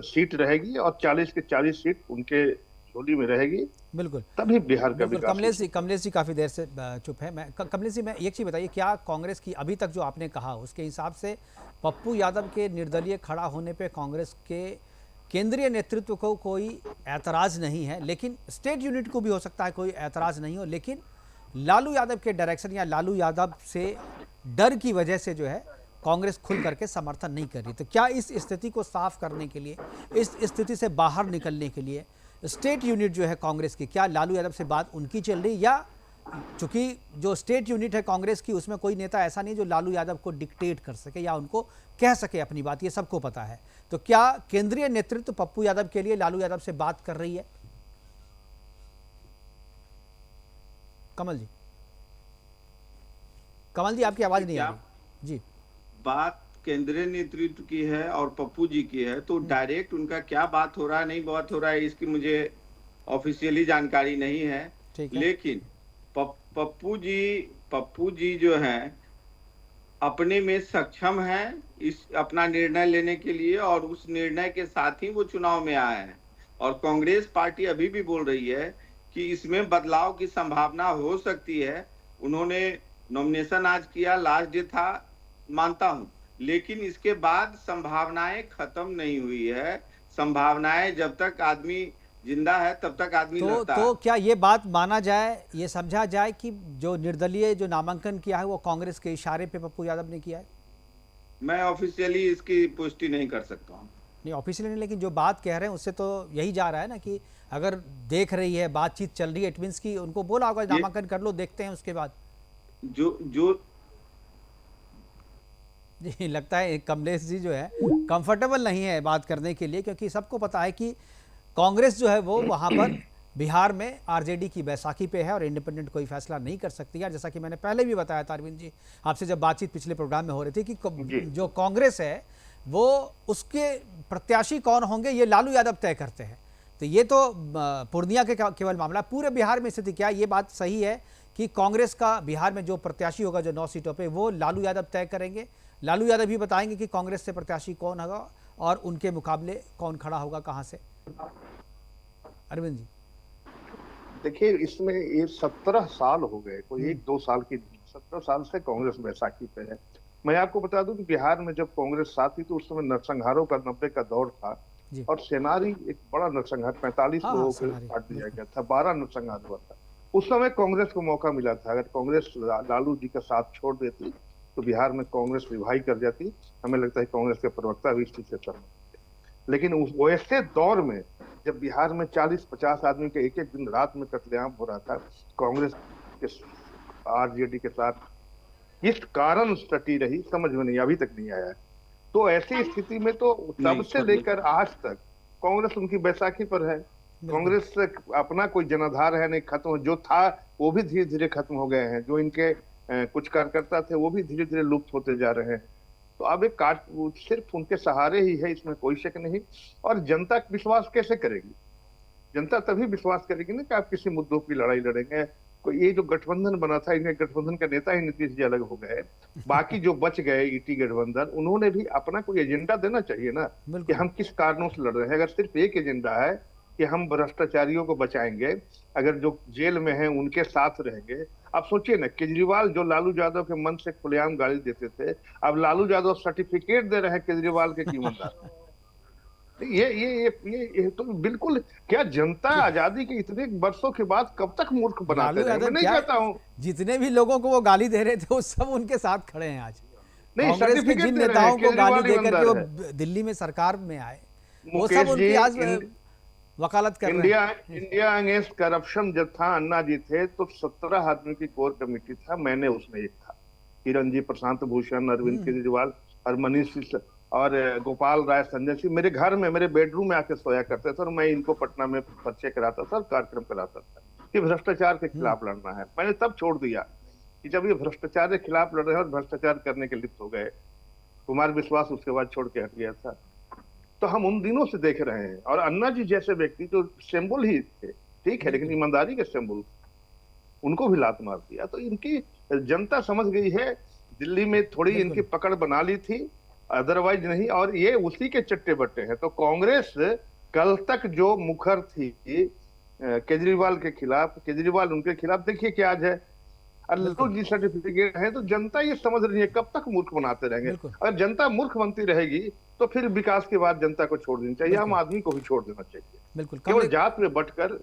G: सीट रहेगी और 40 के 40 सीट उनके झोली में रहेगी,
A: बिल्कुल,
G: तभी बिहार का विकास।
A: कमलेश जी काफी देर से चुप है। मैं कमलेश जी, मैं एक चीज बताइए, क्या कांग्रेस की अभी तक जो आपने कहा उसके हिसाब से पप्पू यादव के निर्दलीय खड़ा होने पे कांग्रेस के केंद्रीय नेतृत्व को कोई ऐतराज नहीं है, लेकिन स्टेट यूनिट को भी हो सकता है कोई ऐतराज नहीं हो, लेकिन लालू यादव के डायरेक्शन या लालू यादव से डर की वजह से जो है कांग्रेस खुल करके समर्थन नहीं कर रही। तो क्या इस स्थिति को साफ करने के लिए, इस स्थिति से बाहर निकलने के लिए स्टेट यूनिट जो है कांग्रेस की, क्या लालू यादव से बात उनकी चल रही, या चूंकि जो स्टेट यूनिट है कांग्रेस की उसमें कोई नेता ऐसा नहीं जो लालू यादव को डिक्टेट कर सके या उनको कह सके अपनी बात, ये सबको पता है। तो क्या केंद्रीय नेतृत्व पप्पू यादव के लिए लालू यादव से बात कर रही है? कमल जी आपकी आवाज नहीं आ रही जी।
F: बात केंद्रीय नेतृत्व की है और पप्पू जी की है, तो डायरेक्ट उनका क्या बात हो रहा है, नहीं बात हो रहा है, इसकी मुझे ऑफिशियली जानकारी नहीं है। लेकिन पप्पू जी जो है अपने में सक्षम है इस अपना निर्णय लेने के लिए, और उस निर्णय के साथ ही वो चुनाव में आए हैं। और कांग्रेस पार्टी अभी भी बोल रही है कि इसमें बदलाव की संभावना हो सकती है। उन्होंने नॉमिनेशन आज किया, लास्ट डे था, मानता हूं, लेकिन इसके बाद संभावनाएं खत्म नहीं हुई है। संभावनाएं जब तक आदमी जिंदा है तब तक आदमी लड़ता है।
A: तो क्या ये बात माना जाए, ये समझा जाए कि जो निर्दलीय जो नामांकन किया है वो कांग्रेस के इशारे पे पप्पू यादव ने किया है?
F: मैं ऑफिशियली इसकी पुष्टि नहीं कर सकता हूँ।
A: नहीं ऑफिशियली नहीं, लेकिन जो बात कह रहे हैं उससे तो यही जा रहा है ना कि अगर देख रही है, बातचीत चल रही है, इट मींस की उनको बोला होगा नामांकन कर लो, देखते हैं उसके बाद।
F: जो
A: जी लगता है कमलेश जी जो है कंफर्टेबल नहीं है बात करने के लिए, क्योंकि सबको पता है कि कांग्रेस जो है वो वहां पर बिहार में आरजेडी की बैसाखी पे है और इंडिपेंडेंट कोई फैसला नहीं कर सकती है। जैसा कि मैंने पहले भी बताया था अरविंद जी आपसे जब बातचीत पिछले प्रोग्राम में हो रही थी कि जो कांग्रेस है वो उसके प्रत्याशी कौन होंगे ये लालू यादव तय करते हैं। तो ये तो पूर्णिया के केवल मामला, पूरे बिहार में स्थिति क्या है? ये बात सही है कि कांग्रेस का बिहार में जो प्रत्याशी होगा जो 9 सीटों पे वो लालू यादव तय करेंगे। लालू यादव भी बताएंगे कि कांग्रेस से प्रत्याशी कौन होगा और उनके मुकाबले कौन खड़ा होगा, कहां से? अरविंद जी।
G: देखिए, इसमें ये 17 साल हो गए, कोई 1-2 साल की 17 साल से कांग्रेस बैसाखी पे है। मैं आपको बता दूं कि बिहार में जब कांग्रेस साथ थी तो उस समय नरसंहारों का 90 का दौर था
A: जी।
G: और सेनारी एक बड़ा नरसंहार 45
A: हाँ,
G: लोगों को
A: सेनारी,
G: काट दिया गया था, 12 नरसंहार हुआ था। उस समय कांग्रेस को मौका मिला था, अगर कांग्रेस लालू जी का साथ छोड़ देती तो बिहार में कांग्रेस रिवाई कर जाती। हमें लगता है कांग्रेस के प्रवक्ता भी इस चीज से सहमत थे। लेकिन उस वैसे दौर में जब बिहार में 40-50 आदमी के एक एक दिन रात में कत्लेआम हो रहा था, कांग्रेस के आरजेडी के साथ किस कारण सटी रही समझ में नहीं, अभी तक नहीं आया है। तो ऐसी स्थिति में तो तब से लेकर आज तक कांग्रेस उनकी बैसाखी पर है। कांग्रेस से अपना कोई जनाधार है नहीं, खत्म जो था वो भी धीरे धीरे खत्म हो गए हैं। जो इनके कुछ कार्यकर्ता थे वो भी धीरे धीरे लुप्त होते जा रहे हैं। तो अब एक सिर्फ उनके सहारे ही है, इसमें कोई शक नहीं। और जनता विश्वास कैसे करेगी? जनता तभी विश्वास करेगी ना कि आप किसी मुद्दों की लड़ाई लड़ेंगे। कोई ये जो गठबंधन बना था, इनके गठबंधन का नेता ही नीतीश जी अलग हो गए, बाकी जो बच गए ईटी गठबंधन, उन्होंने भी अपना कोई एजेंडा देना चाहिए ना कि हम किस कारणों से लड़ रहे हैं। अगर सिर्फ एक एजेंडा है कि हम भ्रष्टाचारियों को बचाएंगे, अगर जो जेल में हैं उनके साथ रहेंगे। अब सोचिए ना, केजरीवाल जो लालू यादव के मन से खुलेआम गाली देते थे, अब लालू यादव सर्टिफिकेट दे रहे हैं केजरीवाल के ईमानदार। ये तो बिल्कुल, क्या जनता आजादी के इतने वर्षों के बाद कब तक मूर्ख बनाते रहेंगे? मैं नहीं कहता हूँ,
A: जितने भी लोगों को वो गाली दे रहे थे वो सब उनके साथ खड़े हैं आज।
G: नहीं,
A: कांग्रेस के
G: सर्टिफिकेट
A: जिन
G: दे रहे हैं,
A: नेताओं को गाली
G: केजरीवाल
A: देकर के वो
G: ईमानदार
A: दिल्ली में सरकार में आए, वो
G: मुकेश
A: सब उनकी
G: जी,
A: आज वकालत कर रहे हैं।
G: इंडिया अगेंस्ट करप्शन जब था, अन्ना जी थे तो 17 आदमी की कोर कमेटी था, मैंने उसमें एक था। किरण जी, प्रशांत भूषण, अरविंद केजरीवाल और मनीष और गोपाल राय, संजय सिंह मेरे घर में, मेरे बेडरूम में आके सोया करते थे और मैं इनको पटना में परिचय कराता था, कार्यक्रम कराता था कि भ्रष्टाचार के खिलाफ लड़ना है। मैंने तब छोड़ दिया कि जब ये भ्रष्टाचार के खिलाफ लड़ रहे हैं और भ्रष्टाचार करने के लिप्त हो गए। कुमार विश्वास उसके बाद छोड़ के हट गया था। तो हम उन दिनों से देख रहे हैं। और अन्ना जी जैसे व्यक्ति जो सिंबल ही थे, ठीक है, लेकिन ईमानदारी के सिंबल, उनको भी लात मार दिया। तो इनकी जनता समझ गई है, दिल्ली में थोड़ी इनकी पकड़ बना ली थी, अदरवाइज नहीं। और ये उसी के चट्टे बट्टे हैं। तो कांग्रेस कल तक जो मुखर थी केजरीवाल के खिलाफ, केजरीवाल उनके खिलाफ, देखिए क्या आज है, लालू जी सर्टिफिकेट है। तो जनता ये समझ रही है, कब तक मूर्ख बनाते रहेंगे? अगर जनता मूर्ख बनती रहेगी तो फिर विकास के बाद जनता को छोड़ देना चाहिए, आम आदमी को भी छोड़ देना चाहिए।
A: बिल्कुल,
G: केवल जात में बंटकर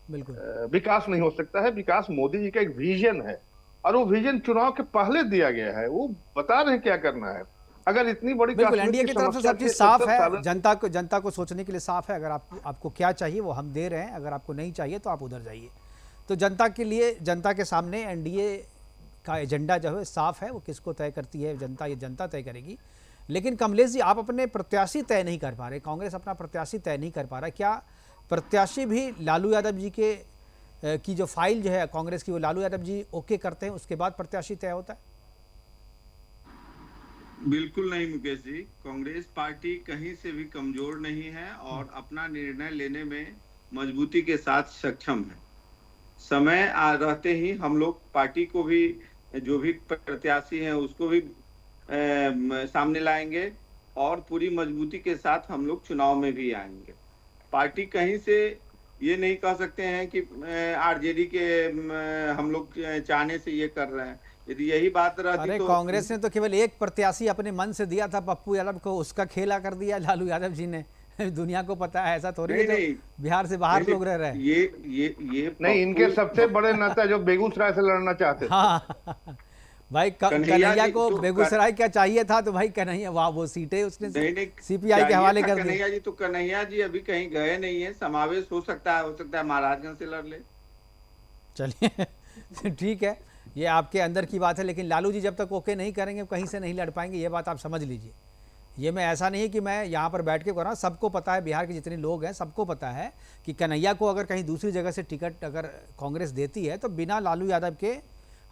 A: बिल्कुल
G: विकास नहीं हो सकता है। विकास मोदी जी का एक विजन है और वो विजन चुनाव के पहले दिया गया है, वो बता रहे हैं क्या करना है। अगर इतनी बड़ी
A: बिल्कुल एनडीए की तरफ से सब चीज साफ है, जनता को सोचने के लिए साफ है। अगर आपको क्या चाहिए वो हम दे रहे हैं, अगर आपको नहीं चाहिए तो आप उधर जाइए। तो जनता के लिए, जनता के सामने एनडीए का एजेंडा जो है साफ है, वो किसको तय करती है जनता, ये जनता तय करेगी। लेकिन कमलेश जी, आप अपने प्रत्याशी तय नहीं कर पा रहे, कांग्रेस अपना प्रत्याशी तय नहीं कर पा रहा, क्या प्रत्याशी भी लालू यादव जी के की जो फाइल जो है कांग्रेस की, वो लालू यादव जी ओके करते हैं, उसके बाद प्रत्याशी तय होता है?
F: बिल्कुल नहीं मुकेश जी, कांग्रेस पार्टी कहीं से भी कमजोर नहीं है और अपना निर्णय लेने में मजबूती के साथ सक्षम है। समय रहते ही हम लोग पार्टी को भी, जो भी प्रत्याशी हैं उसको भी सामने लाएंगे और पूरी मजबूती के साथ हम लोग चुनाव में भी आएंगे। पार्टी कहीं से ये नहीं कह सकते हैं कि आरजेडी के हम लोग चाहने से ये कर रहे हैं। यदि यही बात रहती तो
A: कांग्रेस ने तो केवल एक प्रत्याशी अपने मन से दिया था, पप्पू यादव को, उसका खेला कर दिया लालू यादव जी ने। दुनिया को पता है, ऐसा थोड़ी है बिहार से बाहर लोग रह रहे हैं।
G: ये नहीं, इनके सबसे बड़े नेता जो बेगूसराय से लड़ना चाहते थे।
A: हाँ भाई, कन्हैया को बेगूसराय क्या चाहिए था, तो भाई कन्हैया वहाँ वो सीटें उसने सीपीआई के हवाले कर दी।
F: कन्हैया जी तो कन्हैया जी अभी कहीं गए नहीं है, समावेश हो सकता है महाराजगंज से लड़ ले।
A: चलिए ठीक है, ये आपके अंदर की बात है, लेकिन लालू जी जब तक ओके नहीं करेंगे कहीं से नहीं लड़ पाएंगे, ये बात आप समझ लीजिए। ये मैं ऐसा नहीं कि मैं यहाँ पर बैठ के कर रहा हूँ, सबको पता है, बिहार के जितने लोग हैं सबको पता है कि कन्हैया को अगर कहीं दूसरी जगह से टिकट अगर कांग्रेस देती है तो बिना लालू यादव के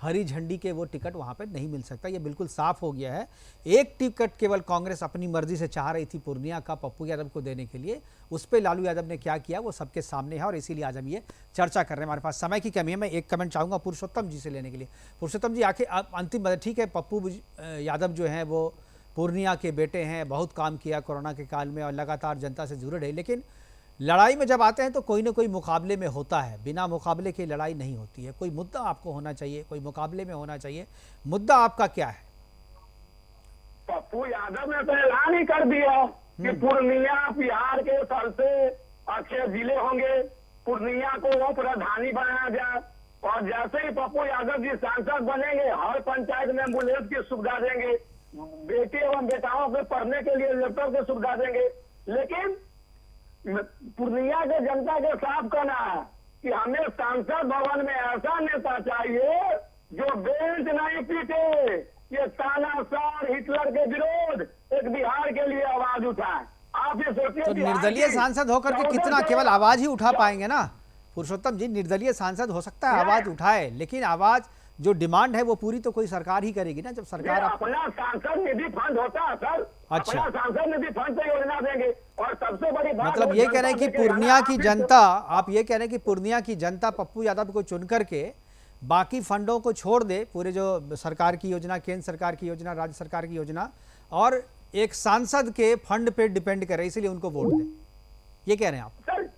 A: हरी झंडी के वो टिकट वहाँ पर नहीं मिल सकता। ये बिल्कुल साफ हो गया है। एक टिकट केवल कांग्रेस अपनी मर्जी से चाह रही थी पूर्णिया का पप्पू यादव को देने के लिए, उस पर लालू यादव ने क्या किया वो सबके सामने है और इसीलिए आज हम ये चर्चा कर रहे हैं। हमारे पास समय की कमी है, मैं एक कमेंट चाहूँगा पुरुषोत्तम जी से लेने के लिए। पुरुषोत्तम जी, आखिर अंतिम, ठीक है, पप्पू यादव जो हैं वो पूर्णिया के बेटे हैं, बहुत काम किया कोरोना के काल में और लगातार जनता से जुड़े रहे, लेकिन लड़ाई में जब आते हैं तो कोई ना कोई मुकाबले में होता है, बिना मुकाबले की लड़ाई नहीं होती है। कोई मुद्दा आपको होना चाहिए, कोई मुकाबले में होना चाहिए। मुद्दा आपका क्या है?
E: पप्पू यादव ने तो ऐलान ही कर दिया कि पूर्णिया बिहार के सबसे अच्छे जिले होंगे, पूर्णिया को वो राजधानी बनाया जाए। और जैसे ही पप्पू यादव जी सांसद बनेंगे, हर पंचायत में एम्बुलेंस की सुविधा देंगे, बेटे एवं बेटाओं के पढ़ने के लिए लैपटॉप की सुविधा देंगे। लेकिन पूर्णिया के जनता के साफ कहना है कि हमें सांसद भवन में ऐसा नेता चाहिए जो बेंच नहीं पीटे, ये तानाशाह हिटलर के विरोध एक बिहार के लिए आवाज उठाए। आप ये सोचिए
A: तो निर्दलीय सांसद होकर के कितना केवल आवाज ही उठा पाएंगे ना पुरुषोत्तम जी? निर्दलीय सांसद हो सकता है आवाज उठाए, लेकिन आवाज जो डिमांड है वो पूरी तो कोई सरकार ही करेगी ना। जब सरकार
E: अपना सांसद निधि फंड होता है सर,
A: अच्छा,
E: अपना सांसद निधि फंड से योजना देंगे। और सबसे बड़ी बात
A: मतलब ये कह रहे हैं कि पूर्णिया की जनता, आप ये कह रहे हैं कि पूर्णिया की जनता पप्पू यादव को चुन करके बाकी फंडों को छोड़ दे, पूरे जो सरकार की योजना, केंद्र सरकार की योजना, राज्य सरकार की योजना, और एक सांसद के फंड पे डिपेंड करे, इसलिए उनको वोट दे, ये कह रहे हैं आप?
E: सर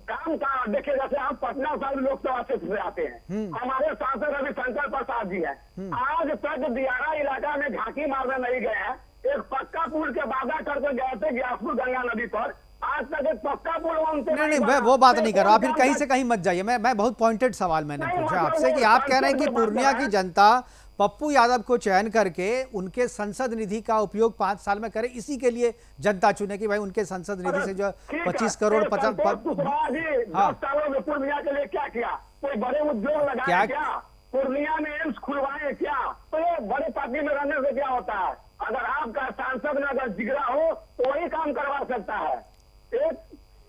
E: काम का देखिए, जैसे हम पटना साहिब लोकसभा क्षेत्र से आते हैं, हमारे सांसद रविशंकर प्रसाद जी हैं, आज तक दियारा इलाका में झांकी मारने नहीं गए हैं। एक पक्का पुल के वादा करके गए थे ग्यासपुर गंगा नदी पर, आज तक एक पक्का पुल उनसे
A: नहीं, मैं वो बात नहीं कर रहा, फिर कहीं से कहीं मत जाइए। मैं बहुत पॉइंटेड सवाल मैंने पूछा आपसे कि आप कह रहे हैं कि पूर्णिया की जनता पप्पू यादव को चयन करके उनके संसद निधि का उपयोग 5 साल में करे, इसी के लिए जनता चुने कि भाई उनके संसद निधि से जो 25 करोड़ 50
E: सालों में पूर्णिया के लिए क्या किया? कोई बड़े उद्योग लगाए क्या? पूर्णिया में एम्स खुलवाए क्या? तो ये बड़े पार्टी में रहने से क्या होता है? अगर आपका सांसद में अगर जिगरा हो तो वही काम करवा सकता है। एक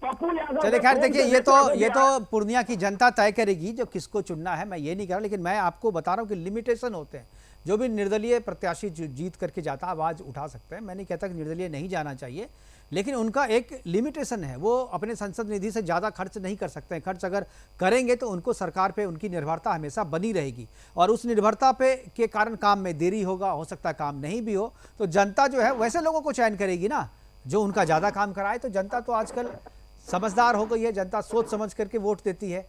E: पप्पू यादव,
A: चलिए खैर देखिए, ये तो पूर्णिया की जनता तय करेगी जो किसको चुनना है, मैं ये नहीं कह रहा, लेकिन मैं आपको बता रहा हूँ कि लिमिटेशन होते हैं। जो भी निर्दलीय प्रत्याशी जीत करके जाता आवाज उठा सकते हैं, मैं नहीं कहता कि निर्दलीय नहीं जाना चाहिए, लेकिन उनका एक लिमिटेशन है, वो अपने संसद निधि से ज़्यादा खर्च नहीं कर सकते हैं। खर्च अगर करेंगे तो उनको सरकार पे उनकी निर्भरता हमेशा बनी रहेगी, और उस निर्भरता पे के कारण काम में देरी होगा, हो सकता है काम नहीं भी हो, तो जनता जो है वैसे लोगों को चयन करेगी ना जो उनका ज़्यादा काम कराए। तो जनता तो आजकल समझदार हो गई है, जनता सोच समझ करके वोट देती है।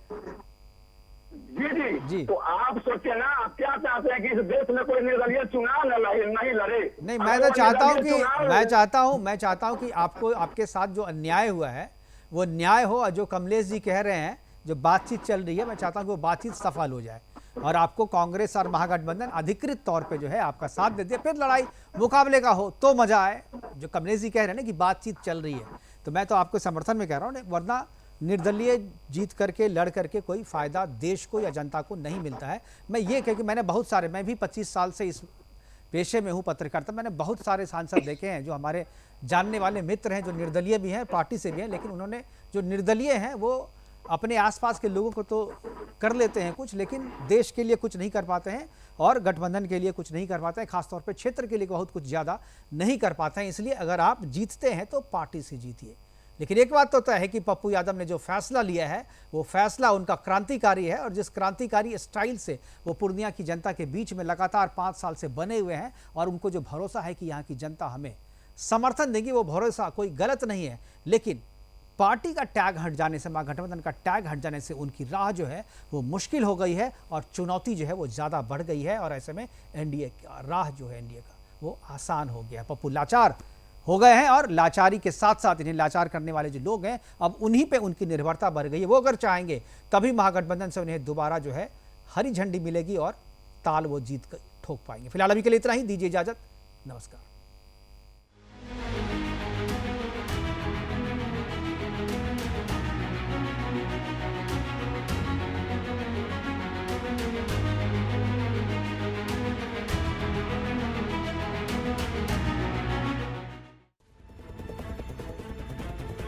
E: जी। तो आप सोचिए ना, आप क्या चाहते हैं कि इस देश में कोई निर्दलीय चुनाव नहीं लड़े?
A: नहीं, मैं तो चाहता हूं मैं चाहता हूं कि आपको, आपके साथ जो अन्याय हुआ है वो न्याय हो, और जो कमलेश जी कह रहे हैं, जो बातचीत चल रही है, मैं चाहता हूं कि वो बातचीत सफल हो जाए और आपको कांग्रेस और महागठबंधन अधिकृत तौर पे जो है आपका साथ दे दे, फिर लड़ाई मुकाबले का हो तो मजा आए। जो कमलेश जी कह रहे हैं ना कि बातचीत चल रही है, तो मैं तो आपको समर्थन में कह रहा हूँ, वरना निर्दलीय जीत करके लड़ करके कोई फायदा देश को या जनता को नहीं मिलता है। मैं ये कह कि मैंने बहुत सारे, मैं भी 25 साल से इस पेशे में हूँ, पत्रकारिता, मैंने बहुत सारे सांसद देखे हैं जो हमारे जानने वाले मित्र हैं, जो निर्दलीय भी हैं, पार्टी से भी हैं, लेकिन उन्होंने, जो निर्दलीय हैं वो अपने आसपास के लोगों को तो कर लेते हैं कुछ, लेकिन देश के लिए कुछ नहीं कर पाते हैं और गठबंधन के लिए कुछ नहीं कर पाते हैं, खासतौर पे क्षेत्र के लिए बहुत कुछ ज़्यादा नहीं कर पाते हैं। इसलिए अगर आप जीतते हैं तो पार्टी से जीतिए। लेकिन एक बात तो तय है कि पप्पू यादव ने जो फैसला लिया है वो फैसला उनका क्रांतिकारी है, और जिस क्रांतिकारी स्टाइल से वो पूर्णिया की जनता के बीच में लगातार 5 साल से बने हुए हैं, और उनको जो भरोसा है कि यहाँ की जनता हमें समर्थन देगी, वो भरोसा कोई गलत नहीं है। लेकिन पार्टी का टैग हट जाने से, महागठबंधन का टैग हट जाने से उनकी राह जो है वो मुश्किल हो गई है, और चुनौती जो है वो ज़्यादा बढ़ गई है, और ऐसे में एनडीए का राह जो है, एनडीए का, वो आसान हो गया। पप्पू लाचार हो गए हैं, और लाचारी के साथ साथ इन्हें लाचार करने वाले जो लोग हैं, अब उन्हीं पे उनकी निर्भरता बढ़ गई है। वो अगर चाहेंगे तभी महागठबंधन से उन्हें दोबारा जो है हरी झंडी मिलेगी और ताल वो जीत कर ठोक पाएंगे। फिलहाल अभी के लिए इतना ही, दीजिए इजाजत, नमस्कार।